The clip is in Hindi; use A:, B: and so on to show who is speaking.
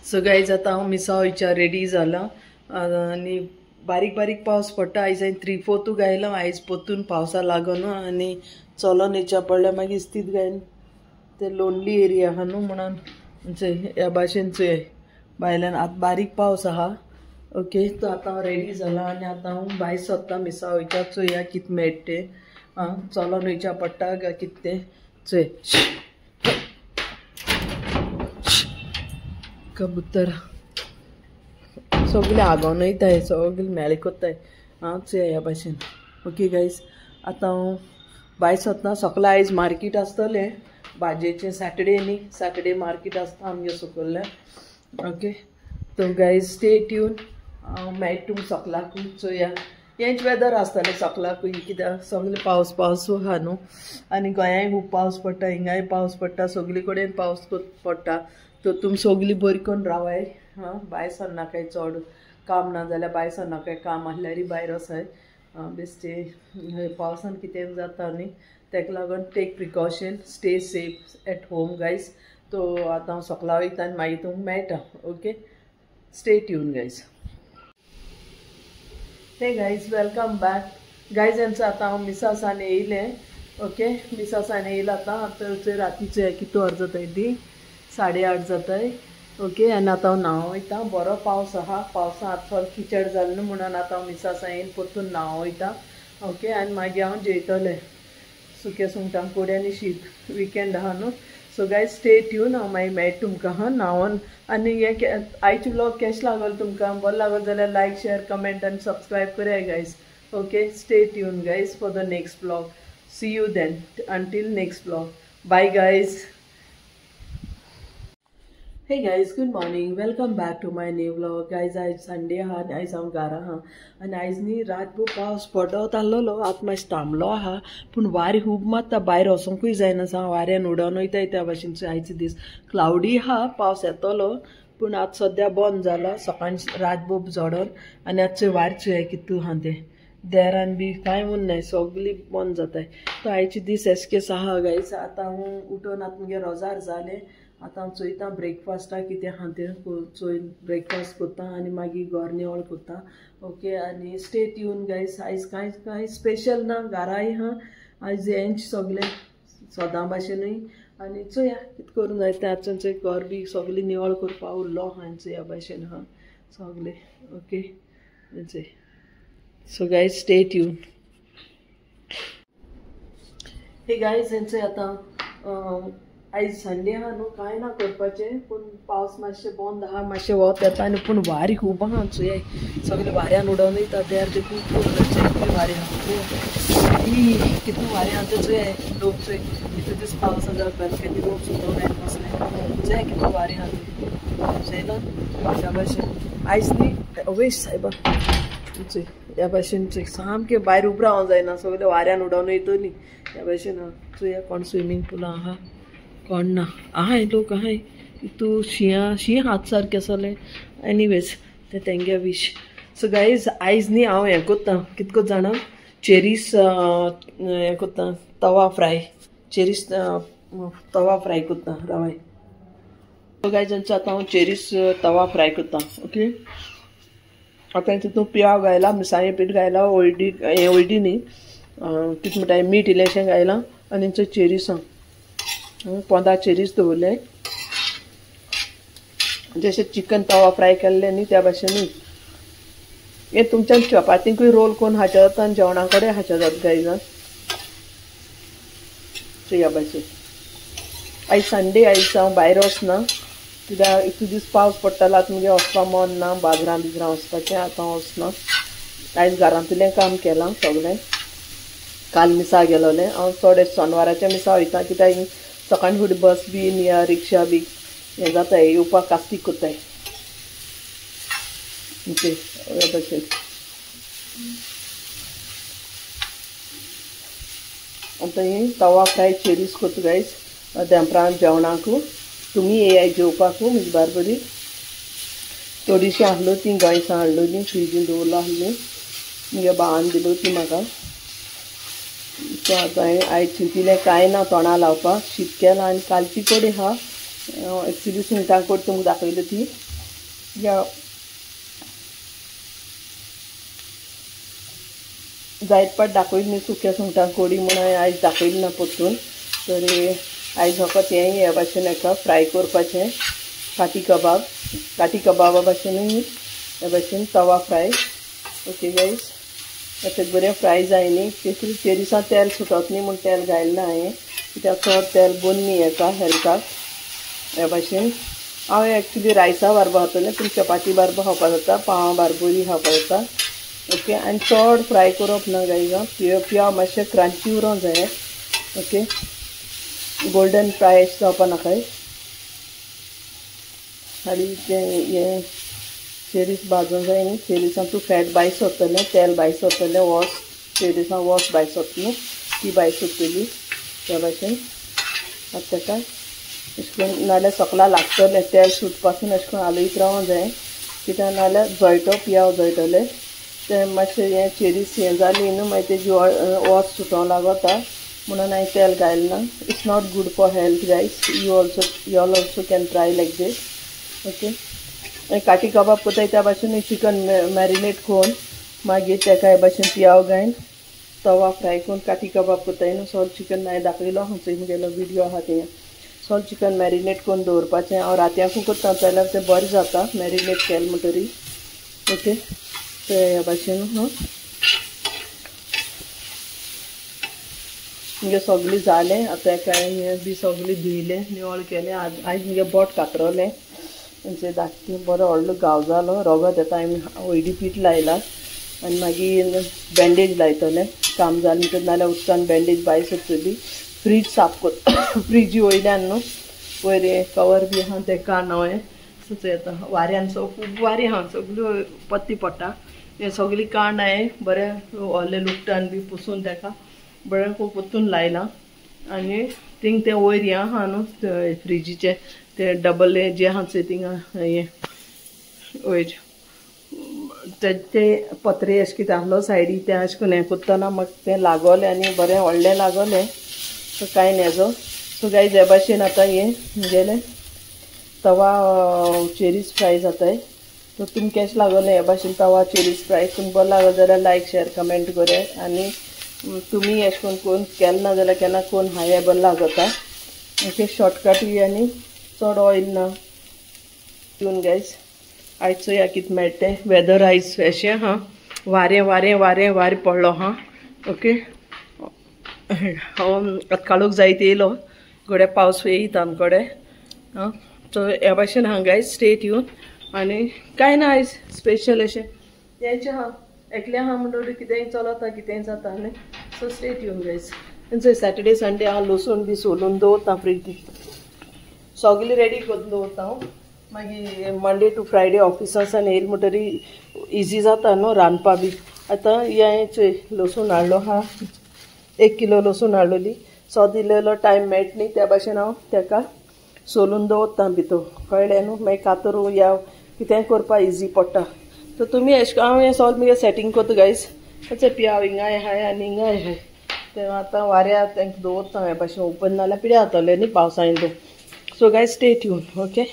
A: सो गाईज आता हांव मिसा वयच्या रेडी जाला आनी बारीक बारीक पावस पडटा. आयज हांवें 3/4 गायलो. आयज पोत्तून पावसा लागून आनी चलोन येवच्या पडलें. मागीर इस्तीद गायन ते लोनली एरिया आहा न्हू म्हणून ह्या भाशेन चोय भायल्यान आतां बारीक पावस आहा. ओके तो आतां हांव रेडी जाला आनी आतां हांव भायर सोदता मिसा वयच्या. चोया कितें मेळटा तें चलोन वयच्या पडटा काय कितें तें चोय. कबूतर सगळे आगोन वयताय, सगळे मेळे कोत्ताय चोया ह्या भाशेन. ओके गायज आतां हांव भायर सोदता. सकाळीं आयज मार्केट आसतलें भाजयेचें. सॅटर्डे न्ही, सॅटर्डे मार्केट आसता आमगे सकयल्लें. ओके तो गायज स्टे ट्यून. हांव मेळटा तुमकां सकाळकूय. चोया हेंच वेदर आसतलें सकाळकूय कित्याक सगळे पावस आहा न्हू आनी गोंयाय खूब पावस पडटा, हिंगाय पावस पडटा, सगळे कडेन पावस पडटा. तो तुमी सगळीं बरी करून रावाय. भायर सरनाकाय, चड काम ना जाल्यार भायर सरनाकाय, काम आसल्यारय भायर वसाय. बेश्टे पावसान कितें जाता न्ही तेका लागून take precaution, stay safe at home guys. तो आतां हांव सकाळ वयता आनी मागीर तुमकां मेळटा. Okay stay tune guys. Hey guys welcome back guys. हेंचो आतां हांव मिसासान येयलें. ओके मिसासान येयला आतां रातीचे कितू वर जाताय ती 8:30 जाताय. ओके आनी आतां हांव न्हांव वयता. बरो पावस आहा. पावसा आतां थोडो किचड जालें न्हू म्हणून आतां हांव मिसासान येवन परतून न्हांव वयता. ओके आनी मागीर हांव जेयतलें सुकें सुंगटां कोडे आनी शीत. विकेंड आहा न्हू. सो गायज स्टे ट्यून. हांव मागीर मेळटा तुमकां न्हांवून. आनी हे आयचे व्लॉग केशें लागलो तुमकां? बरो लागलो जाल्यार लायक, शेअर, कमेंट आनी सबस्क्रायब कराय guys. Okay stay tune guys for the next vlog. See you then until next vlog. Bye guys. Hey guys good morning. Welcome back to my new vlog. Guys आयज संडे आहा आनी आयज हांव घरा आहा आनी आयज न्ही रातभर पावस पडत आसलेलो. आतां मातशें थांबलो आहा पूण वारें खूब मारता. भायर वचोंकूय जायना. वाऱ्यान उडोवन वयताय त्या भाशेन. आयचे दीस क्लाउडी आहा, पावस येतलो पूण आतां सद्या बंद जाला. सकाळीं रातभर झोडोन आनी आतां वारें कितू आहा तें देरान बी कांय उरना नाय, सगळी बंद जाताय. तो आयचे दीस एसकेस आहा गायज. आतां हांव उठोन आतां मुगे रोजार जालें. आतां हांव चोयता ब्रेकफास्टाक कितें आहा तें चोयन ब्रेकफास्ट कोत्ता आनी मागीर घर निवळ कोत्ता. ओके आनी स्टे ट्यून गायज. आयज कांय स्पेशल ना, घराय आहा आयज हेंच सगळें सोदां भाशेनूय. आनी चोया कितें करूं जाय तें. आतां घर बी सगळें निवळ करपा उरलो आहा ह्या भाशेन आहा सगळें. Okay so guys stay tuned. Hey guys हेंचें आतां आयज संडे आहा न्हू, कांय ना करपाचें पूण पावस मातशें बंद आहा. मातशें वत येता आनी पूण वारें खूब आहा. चोय सगळें वाऱ्यान उडोवन वयता. देर ते खूब वारें आहा. कितू वारें आहा तें चोय लोक चोय कितू दीस पावसा जाता बाल्कनी लोक सुद्दां भायर बसले. चोय कितू वारें आहा तें चोयना ह्या भाशेन. आयज न्ही अवेश सायबा चोय ह्या भाशेन चोय सामकें भायर उबो रावों जायना. सगळें वाऱ्यान उडोवन वयतलीं ह्या भाशेन आहा. चोया कोण स्विमींग पुलां आहा कोण ना. आहाय लोक आहाय तूं शीं हात सारकें आसलें. एनीवेज तें तेंगे विश. सो गायज आयज न्ही हांव हें कोत्तां कितें कोत्ता जाणा चेरीस हें कोत्तां तवा फ्राय. चेरीस तवा फ्राय कोत्तां रावाय. सो गायज आतां हांव चेरीस तवा फ्राय कोत्तां. ओके आतां तितून पियाव घायला, मिरसांगे पीठ घायला, हळडी न्ही कितें म्हणटाय मीठ इल्लेशें घायलां आनी चेरीस 15 चेरीस दवरले. जशें चिकन तवा फ्राय केल्लें न्ही त्या भाशेनूच. हें तुमच्यान चपातींकूय रोल करून हाडचे जाता आनी जेवणा कडेन हाडचे जाता गायजान. सो ह्या भाशेन आयज संडे. आयज हांव भायर वचना कित्याक इतू दीस पावस पडटालो. आतां मुगे वचपा मन ना बाजरां बिजरां वचपाचें. आतां हांव वचना. आयज घरांतलें काम केलां सगळें. काल मिसा गेलोलें हांव. चड शेनवाराच्या मिसा वयता कित्याक सकाळीं फुडें बस बीन या रिक्षा बी हें जाताय येवपाक कास्तीक कोत्ताय. ओके भशेन आतां ही तवा फ्राय चेरीस कोत्ता गायज दनपारां जेवणाकू. तुमी येयाय जेवपाकू म्हजी बारबरी. थोडीशीं आहलो ती गोंयसां हाडलोलीं फ्रिजीन दवरलो आहलीं. मुगे भावान दिलो ती म्हाका. सो आतां हांवें आयज चिंतिल्लें कांय ना तोंडां लावपाक. शीत केलां आनी कालची कडी आहा. एक्चुली सुंगटां कडी तुमकां दाखयली ती या जायत पाट दाखयली न्ही सुक्या सुंगटां कोडी म्हणून आयज दाखयली ना परतून तर आयज म्हाका तें हे भाशेन हेका फ्राय करपाचें काटी कबाबा भाशेन हे भाशेन तवा फ्राय ओके गायज आतां बरें फ्राय जाय न्ही ते दिसा तेल सुटत न्ही म्हूण तेल घायलें ना हांवें कित्याक चड तेल बंद न्ही हेका हेल्थाक हे भाशेन हांव एक्चुली रायसा बारबो खातलें पूण चपाती बारबो खावपा जाता पावां बारबोरी खावपा जाता ओके आनी चड फ्राय करप ना गायज पिव मातशें क्रांची उरोंक जाय ओके गोल्डन फ्राय जावपा नाकाय आनी तें चेरीस भाजूंक जाय न्ही चेरीसान तूं फॅट भायर सरतलें तेल भायर सरतलें वॉस चेरीसान वॉस भायर सरतलें ती भायर सरतली त्या भाशेन आतां ताका अशें करून नाल्यार सगळां लागतलें तेल सुटपासून अशें करून हालयत रावंक जाय कित्याक नाल्यार जळटो पियाव जळटलें ते मातशें हें चेरीस हें जाली न्हू मागीर तेजी वॉस सुटोंक लागता म्हणून हांवें तेल घायलें ना it's not good for health guys you also can try like this okay काटी कबाब करताय त्या भाशेन चिकन मॅरिनेट करून मागीर तेका हे भाशेन पियाव घायन तवा फ्राय करून काटी कबाब करताय न्हू सॉल्ट चिकन हांवें दाखयलो हांव गेलो विडियो आहा ते सॉल्ट चिकन मॅरिनेट करून दवरपाचें हांव रातयाकू करता जाल्यार तें बरें जाता मॅरिनेट केलें म्हणटरी ओके ते ह्या भाशेन मुगे सगळें जालें आतां काय हें बी सगळें धुयलें निवळ केलें आयज मुगे बोट कातरलें म्हणजे धाकटें बरो व्हडलो गांव जालो रगत येता हांवें हळदी पीठ लायलां आनी मागीर बँडेज लायतलें काम जालें म्हणटच नाल्यार उदकान बँडेज भायर सरतली फ्रीज साफ कर फ्रीजी वयल्यान न्हू वयर कवर बी आहा तें कान हांवें सो येता वाऱ्यान खूब वारी आहा सगळ्यो पत्ती पडटा हें सगळीं कांड हांवें बरें व्हडलें लुकटान बी पुसून तेका बरें खूब पोत्तून लायलां आनी थिंग तें वयर हें आहा न्हू फ्रिजीचें ते डबल जे आहा चोय थिंग हें वयर ते पत्रे अशें कितें आहलो सायडी तें अशें करून हें कोत्तना म्हाका तें लागोलें आनी बरें व्हडलें लागोलें सो कांय नेजो सो गायज हे भाशेन आतां हें गेलें तवा चेरीस फ्राय जाताय सो तुमकां केश लागोलें हे भाशेन तवा चेरीस फ्राय तुमकां बरो लागो जाल्यार लायक शेअर कमेंट करात आनी तुमी अशें करून केलें ना जाल्यार केन्ना कोण हांवें बरें लागता ओके शॉर्टकट आनी चड ऑयल ना घेवन गायज आयज चोया कितें मेळटें वेदर आयज अशें हा वारें पडलो हा ओके हांव काळोख जायत येयलो घोड्या पावस येयता आमकोडे सो ह्या भाशेन हा गायज स्टे ट्यून आनी कांय ना आयज स्पेशल अशें तेंचें हा एकलें आहा म्हणटकीर कितेंय चलता कितेंय जाता न्ही सो स्टे ट्यून गायज तेंचो सॅटर्डे संडे हांव लसूण बी सोलून दवरता फ्रीज सगळें रेडी करून दवरता हांव मागीर मंडे टू फ्रायडे ऑफिसासान येयले म्हणटरी इजी जाता न्हू रांदपा बी आतां हें चोय लसूण हाडलो हा 1 किलो लसूण हाडलोली सो दिलेलो टायम मेळटा न्ही त्या भाशेन हांव तेका सोलून दवरता भितर कळ्ळें न्हू मागीर कातर या कितेंय करपा इजी पडटा सो तुमी अशें हांव हें सॉल्व मुगे सेटींग करता गायज अशें पियाव हिंगाय हाय आनी हिंगाय हाय ते आतां वाऱ्या तांकां दवरता हे भाशेन ओपन नाल्यार पिड्या जातलें न्ही पावसांत सो गायज स्टे ट्यून ओके